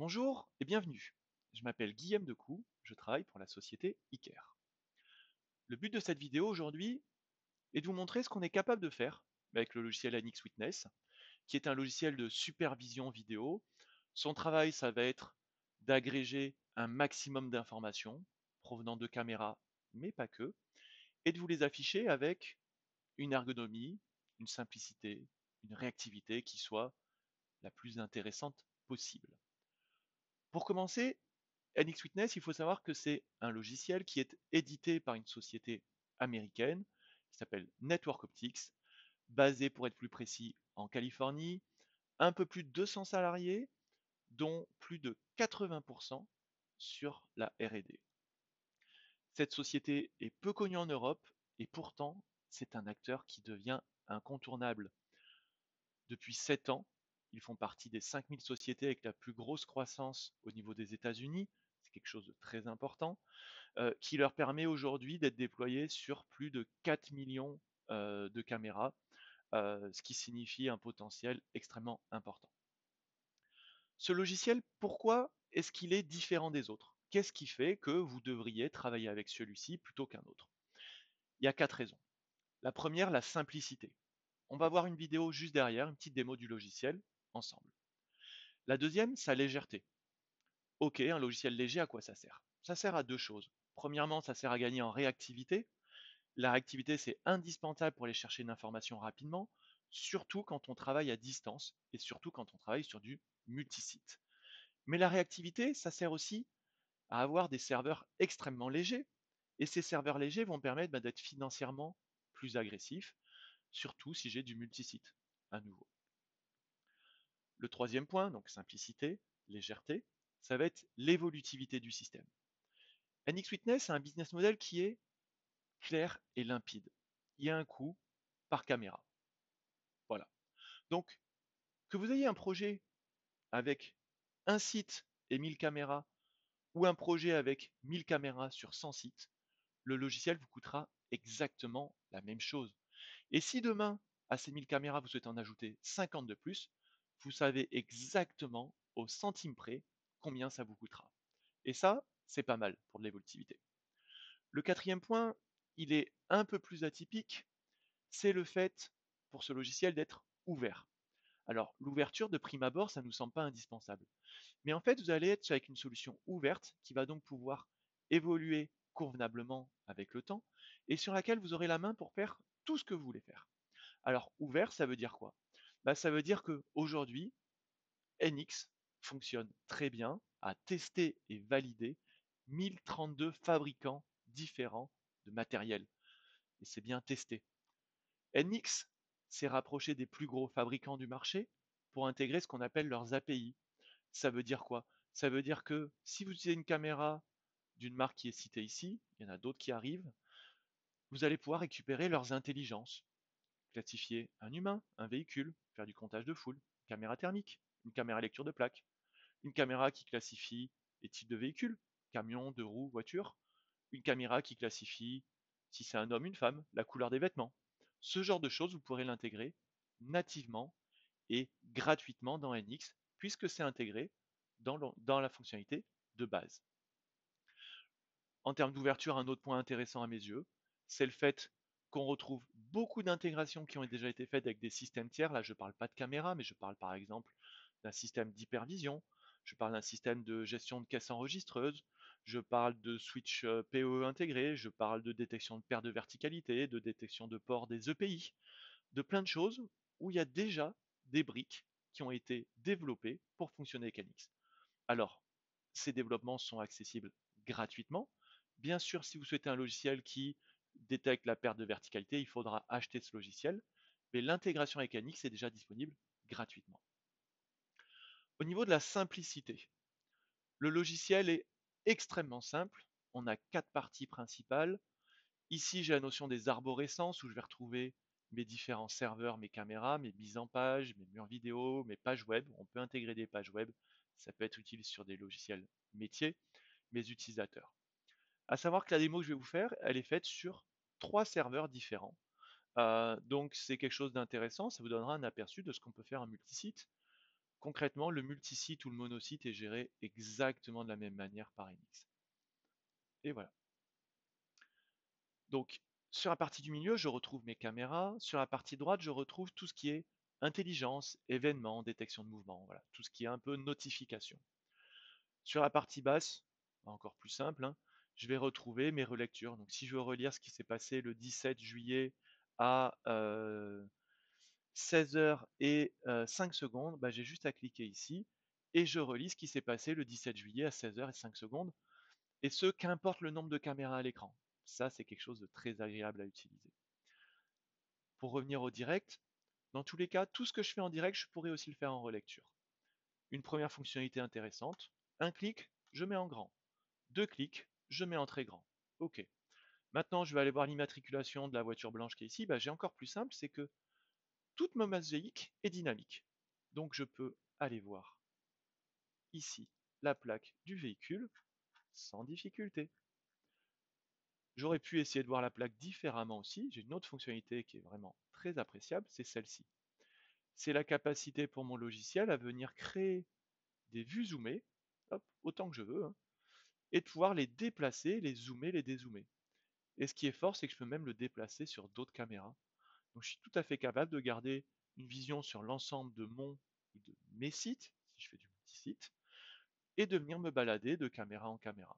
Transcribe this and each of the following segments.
Bonjour et bienvenue. Je m'appelle Guillaume Decoux, je travaille pour la société Iker. Le but de cette vidéo aujourd'hui est de vous montrer ce qu'on est capable de faire avec le logiciel NX Witness, qui est un logiciel de supervision vidéo. Son travail, ça va être d'agréger un maximum d'informations provenant de caméras, mais pas que, et de vous les afficher avec une ergonomie, une simplicité, une réactivité qui soit la plus intéressante possible. Pour commencer, NX Witness, il faut savoir que c'est un logiciel qui est édité par une société américaine qui s'appelle Network Optics, basée pour être plus précis en Californie, un peu plus de 200 salariés, dont plus de 80% sur la R&D. Cette société est peu connue en Europe et pourtant c'est un acteur qui devient incontournable. Depuis 7 ans, ils font partie des 5000 sociétés avec la plus grosse croissance au niveau des États-Unis. C'est quelque chose de très important. Qui leur permet aujourd'hui d'être déployés sur plus de 4 millions de caméras, ce qui signifie un potentiel extrêmement important. Ce logiciel, pourquoi est-ce qu'il est différent des autres? Qu'est-ce qui fait que vous devriez travailler avec celui-ci plutôt qu'un autre? Il y a 4 raisons. La première, la simplicité. On va voir une vidéo juste derrière, une petite démo du logiciel ensemble. La deuxième, sa légèreté. Ok, un logiciel léger, à quoi ça sert? Ça sert à deux choses. Premièrement, ça sert à gagner en réactivité. La réactivité, c'est indispensable pour aller chercher une information rapidement, surtout quand on travaille à distance et surtout quand on travaille sur du multisite. Mais la réactivité, ça sert aussi à avoir des serveurs extrêmement légers. Et ces serveurs légers vont permettre d'être financièrement plus agressifs, surtout si j'ai du multisite, à nouveau. Le troisième point, donc simplicité, légèreté, ça va être l'évolutivité du système. NX-Witness a un business model qui est clair et limpide. Il y a un coût par caméra. Voilà. Donc, que vous ayez un projet avec un site et 1000 caméras ou un projet avec 1000 caméras sur 100 sites, le logiciel vous coûtera exactement la même chose. Et si demain, à ces 1000 caméras, vous souhaitez en ajouter 50 de plus, vous savez exactement au centime près combien ça vous coûtera. Et ça, c'est pas mal pour de l'évolutivité. Le quatrième point, il est un peu plus atypique, c'est le fait pour ce logiciel d'être ouvert. Alors, l'ouverture de prime abord, ça ne nous semble pas indispensable. Mais en fait, vous allez être avec une solution ouverte qui va donc pouvoir évoluer convenablement avec le temps et sur laquelle vous aurez la main pour faire tout ce que vous voulez faire. Alors, ouvert, ça veut dire quoi? Ça veut dire qu'aujourd'hui, NX fonctionne très bien, a testé et validé 1032 fabricants différents de matériel. Et c'est bien testé. NX s'est rapproché des plus gros fabricants du marché pour intégrer ce qu'on appelle leurs API. Ça veut dire quoi? Ça veut dire que si vous utilisez une caméra d'une marque qui est citée ici, il y en a d'autres qui arrivent, vous allez pouvoir récupérer leurs intelligences, classifier un humain, un véhicule, faire du comptage de foule, une caméra thermique, une caméra lecture de plaque, une caméra qui classifie les types de véhicules, camion, deux roues, voiture, une caméra qui classifie si c'est un homme, une femme, la couleur des vêtements. Ce genre de choses, vous pourrez l'intégrer nativement et gratuitement dans NX, puisque c'est intégré dans la fonctionnalité de base. En termes d'ouverture, un autre point intéressant à mes yeux, c'est le fait qu'on retrouve beaucoup d'intégrations qui ont déjà été faites avec des systèmes tiers. Là, je ne parle pas de caméra, mais je parle par exemple d'un système d'hypervision, je parle d'un système de gestion de caisse enregistreuse, je parle de switch PoE intégré, je parle de détection de paires de verticalité, de détection de port des EPI, de plein de choses où il y a déjà des briques qui ont été développées pour fonctionner avec NX. Alors, ces développements sont accessibles gratuitement. Bien sûr, si vous souhaitez un logiciel qui détecte la perte de verticalité, il faudra acheter ce logiciel, mais l'intégration avec NX est déjà disponible gratuitement. Au niveau de la simplicité, le logiciel est extrêmement simple. On a quatre parties principales. Ici, j'ai la notion des arborescences où je vais retrouver mes différents serveurs, mes caméras, mes mises en page, mes murs vidéo, mes pages web. On peut intégrer des pages web. Ça peut être utile sur des logiciels métiers, mes utilisateurs. À savoir que la démo que je vais vous faire, elle est faite sur trois serveurs différents. Donc c'est quelque chose d'intéressant. Ça vous donnera un aperçu de ce qu'on peut faire en multisite. Concrètement, le multisite ou le monosite est géré exactement de la même manière par Enix. Et voilà. Donc, sur la partie du milieu, je retrouve mes caméras. Sur la partie droite, je retrouve tout ce qui est intelligence, événements, détection de mouvement, voilà, tout ce qui est un peu notification. Sur la partie basse, encore plus simple, hein, je vais retrouver mes relectures. Donc, si je veux relire ce qui s'est passé le 17 juillet à 16 h et 5 secondes, bah, j'ai juste à cliquer ici et je relis ce qui s'est passé le 17 juillet à 16 h et 5 secondes, et ce, qu'importe le nombre de caméras à l'écran. Ça, c'est quelque chose de très agréable à utiliser. Pour revenir au direct, dans tous les cas, tout ce que je fais en direct, je pourrais aussi le faire en relecture. Une première fonctionnalité intéressante, un clic, je mets en grand. Deux clics, je mets en très grand. OK. Maintenant, je vais aller voir l'immatriculation de la voiture blanche qui est ici. Bah, j'ai encore plus simple, c'est que toute ma mosaïque est dynamique. Donc je peux aller voir ici la plaque du véhicule sans difficulté. J'aurais pu essayer de voir la plaque différemment aussi. J'ai une autre fonctionnalité qui est vraiment très appréciable, c'est celle-ci. C'est la capacité pour mon logiciel à venir créer des vues zoomées, hop, autant que je veux, hein, et de pouvoir les déplacer, les zoomer, les dézoomer. Et ce qui est fort, c'est que je peux même le déplacer sur d'autres caméras. Donc je suis tout à fait capable de garder une vision sur l'ensemble de mon ou de mes sites, si je fais du multisite, et de venir me balader de caméra en caméra.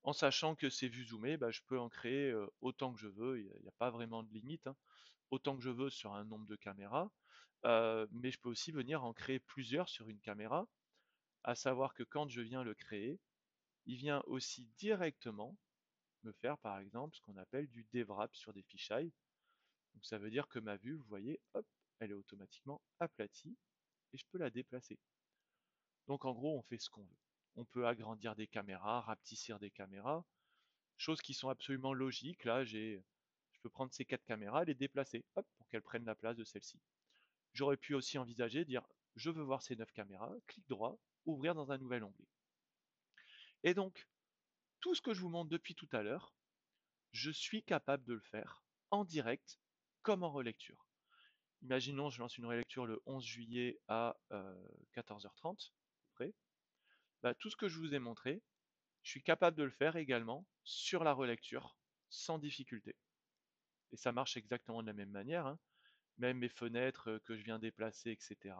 En sachant que ces vues zoomées, bah, je peux en créer autant que je veux, il n'y a pas vraiment de limite, hein, autant que je veux sur un nombre de caméras, mais je peux aussi venir en créer plusieurs sur une caméra, à savoir que quand je viens le créer, il vient aussi directement me faire par exemple ce qu'on appelle du devrap sur des fisheyes. Donc ça veut dire que ma vue, vous voyez, hop, elle est automatiquement aplatie et je peux la déplacer. Donc en gros, on fait ce qu'on veut. On peut agrandir des caméras, rapetissir des caméras, choses qui sont absolument logiques. Là, je peux prendre ces 4 caméras et les déplacer, hop, pour qu'elles prennent la place de celle-ci. J'aurais pu aussi envisager de dire, je veux voir ces 9 caméras, clic droit, ouvrir dans un nouvel onglet. Et donc, tout ce que je vous montre depuis tout à l'heure, je suis capable de le faire en direct comme en relecture. Imaginons, je lance une relecture le 11 juillet à 14 h 30, à peu près. Bah, tout ce que je vous ai montré, je suis capable de le faire également sur la relecture sans difficulté. Et ça marche exactement de la même manière, hein. Même mes fenêtres que je viens déplacer, etc.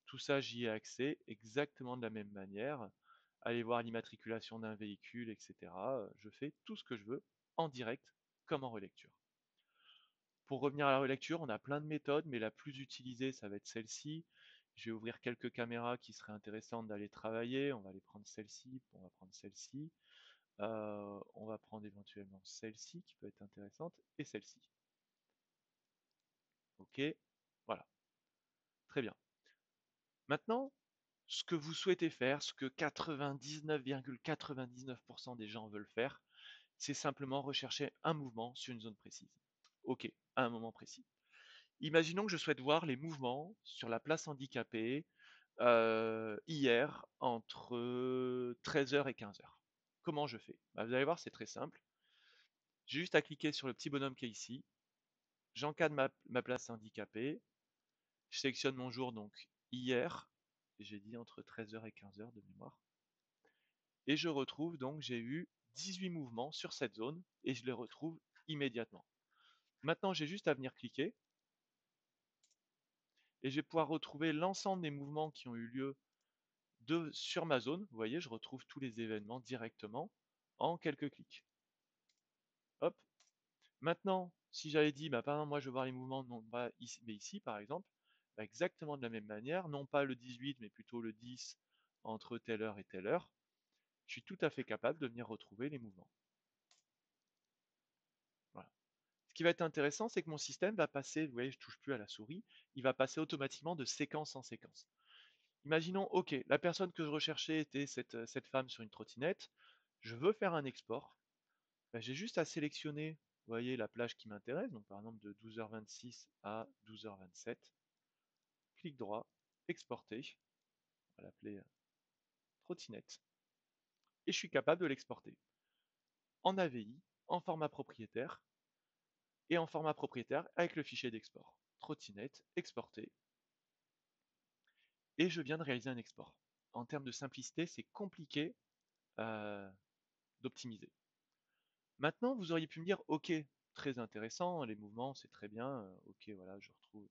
Tout ça, j'y ai accès exactement de la même manière. Aller voir l'immatriculation d'un véhicule, etc. Je fais tout ce que je veux en direct comme en relecture. Pour revenir à la relecture, on a plein de méthodes, mais la plus utilisée, ça va être celle-ci. Je vais ouvrir quelques caméras qui seraient intéressantes d'aller travailler. On va aller prendre celle-ci, on va prendre celle-ci. On va prendre éventuellement celle-ci qui peut être intéressante et celle-ci. Ok, voilà, très bien. Maintenant, ce que vous souhaitez faire, ce que 99,99% des gens veulent faire, c'est simplement rechercher un mouvement sur une zone précise. Ok, à un moment précis. Imaginons que je souhaite voir les mouvements sur la place handicapée hier entre 13 h et 15 h. Comment je fais? Bah, vous allez voir, c'est très simple. J'ai juste à cliquer sur le petit bonhomme qui est ici. J'encadre ma place handicapée. Je sélectionne mon jour, donc hier. J'ai dit entre 13 h et 15 h de mémoire. Et je retrouve donc, j'ai eu 18 mouvements sur cette zone et je les retrouve immédiatement. Maintenant, j'ai juste à venir cliquer et je vais pouvoir retrouver l'ensemble des mouvements qui ont eu lieu sur ma zone. Vous voyez, je retrouve tous les événements directement en quelques clics. Hop. Maintenant, si j'avais dit, bah, par exemple, moi je veux voir les mouvements, non pas ici, mais ici par exemple, bah, exactement de la même manière, non pas le 18, mais plutôt le 10 entre telle heure et telle heure, je suis tout à fait capable de venir retrouver les mouvements. Voilà. Ce qui va être intéressant, c'est que mon système va passer, vous voyez, je ne touche plus à la souris, il va passer automatiquement de séquence en séquence. Imaginons, ok, la personne que je recherchais était cette femme sur une trottinette, je veux faire un export, bah, j'ai juste à sélectionner, vous voyez, la plage qui m'intéresse, donc par exemple de 12 h 26 à 12 h 27, clic droit, exporter, on va l'appeler trottinette, et je suis capable de l'exporter en AVI, en format propriétaire, et en format propriétaire avec le fichier d'export. Trottinette, exporter. et je viens de réaliser un export. En termes de simplicité, c'est compliqué euh, d'optimiser. Maintenant, vous auriez pu me dire, ok, très intéressant, les mouvements, c'est très bien, ok, voilà, je retrouve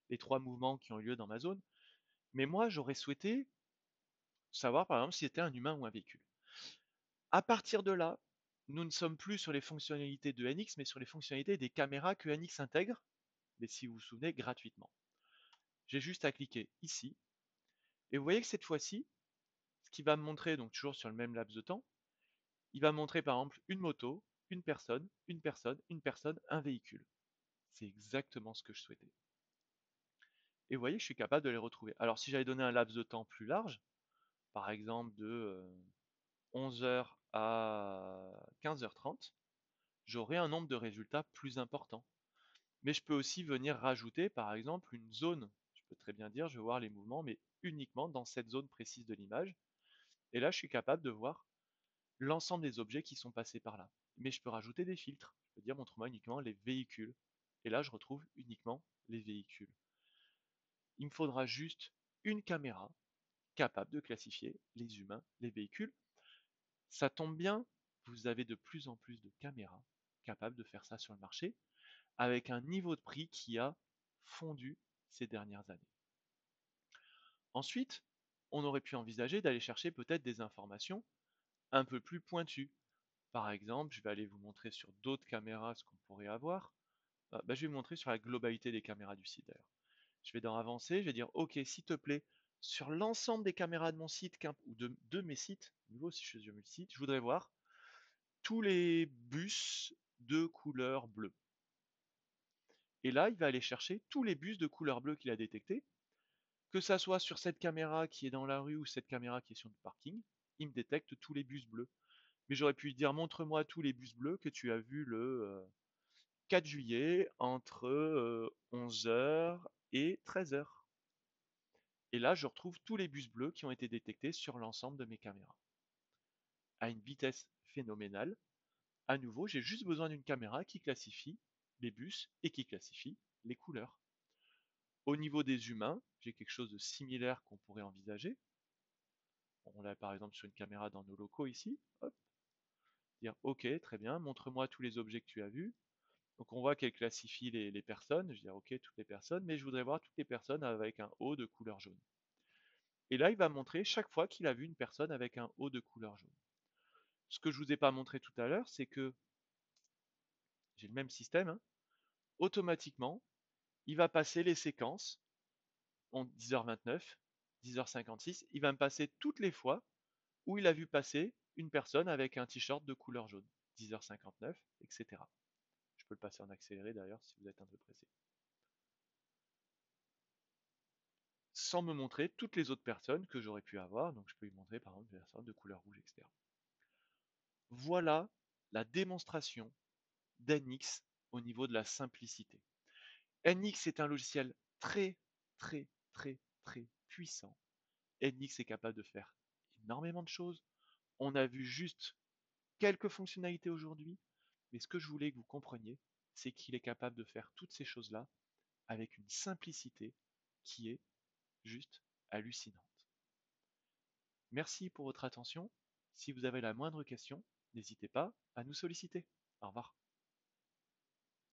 les 3 mouvements qui ont eu lieu dans ma zone, mais moi, j'aurais souhaité savoir, par exemple, si c'était un humain ou un véhicule. À partir de là, nous ne sommes plus sur les fonctionnalités de NX, mais sur les fonctionnalités des caméras que NX intègre, mais si vous vous souvenez, gratuitement. J'ai juste à cliquer ici, et vous voyez que cette fois-ci, ce qui va me montrer, donc toujours sur le même laps de temps, il va me montrer par exemple une moto, une personne, une personne, une personne, un véhicule. C'est exactement ce que je souhaitais. Et vous voyez, je suis capable de les retrouver. Alors si j'avais donné un laps de temps plus large, par exemple de 11h à 15h30, j'aurais un nombre de résultats plus important. Mais je peux aussi venir rajouter, par exemple, une zone. Je peux très bien dire, je vais voir les mouvements, mais uniquement dans cette zone précise de l'image. Et là, je suis capable de voir l'ensemble des objets qui sont passés par là. Mais je peux rajouter des filtres. Je peux dire, montre-moi uniquement les véhicules. Et là, je retrouve uniquement les véhicules. Il me faudra juste une caméra capable de classifier les humains, les véhicules. Ça tombe bien, vous avez de plus en plus de caméras capables de faire ça sur le marché, avec un niveau de prix qui a fondu ces dernières années. Ensuite, on aurait pu envisager d'aller chercher peut-être des informations un peu plus pointues. Par exemple, je vais aller vous montrer sur d'autres caméras ce qu'on pourrait avoir. Je vais vous montrer sur la globalité des caméras du site d'ailleurs. Je vais dans avancer, je vais dire ok, s'il te plaît, sur l'ensemble des caméras de mon site ou de mes sites, nouveau si je suis sur le site, je voudrais voir tous les bus de couleur bleue. Et là, il va aller chercher tous les bus de couleur bleue qu'il a détectés, que ça soit sur cette caméra qui est dans la rue ou cette caméra qui est sur le parking, il me détecte tous les bus bleus. Mais j'aurais pu lui dire montre-moi tous les bus bleus que tu as vus le 4 juillet entre 11h et 13h. Et là, je retrouve tous les bus bleus qui ont été détectés sur l'ensemble de mes caméras. À une vitesse phénoménale. À nouveau, j'ai juste besoin d'une caméra qui classifie les bus et qui classifie les couleurs. Au niveau des humains, j'ai quelque chose de similaire qu'on pourrait envisager. On l'a par exemple sur une caméra dans nos locaux ici. Hop, dire OK, très bien, montre-moi tous les objets que tu as vus. Donc on voit qu'elle classifie les personnes. Je vais dire OK, toutes les personnes, mais je voudrais voir toutes les personnes avec un haut de couleur jaune. Et là, il va montrer chaque fois qu'il a vu une personne avec un haut de couleur jaune. Ce que je ne vous ai pas montré tout à l'heure, c'est que j'ai le même système, hein, automatiquement, il va passer les séquences en 10h29, 10h56, il va me passer toutes les fois où il a vu passer une personne avec un t-shirt de couleur jaune, 10h59, etc. Je peux le passer en accéléré d'ailleurs si vous êtes un peu pressé. Sans me montrer toutes les autres personnes que j'aurais pu avoir, donc je peux lui montrer par exemple des personnes de couleur rouge, etc. Voilà la démonstration d'NX au niveau de la simplicité. NX est un logiciel très, très, très, très puissant. NX est capable de faire énormément de choses. On a vu juste quelques fonctionnalités aujourd'hui, mais ce que je voulais que vous compreniez, c'est qu'il est capable de faire toutes ces choses-là avec une simplicité qui est juste hallucinante. Merci pour votre attention. Si vous avez la moindre question, n'hésitez pas à nous solliciter. Au revoir.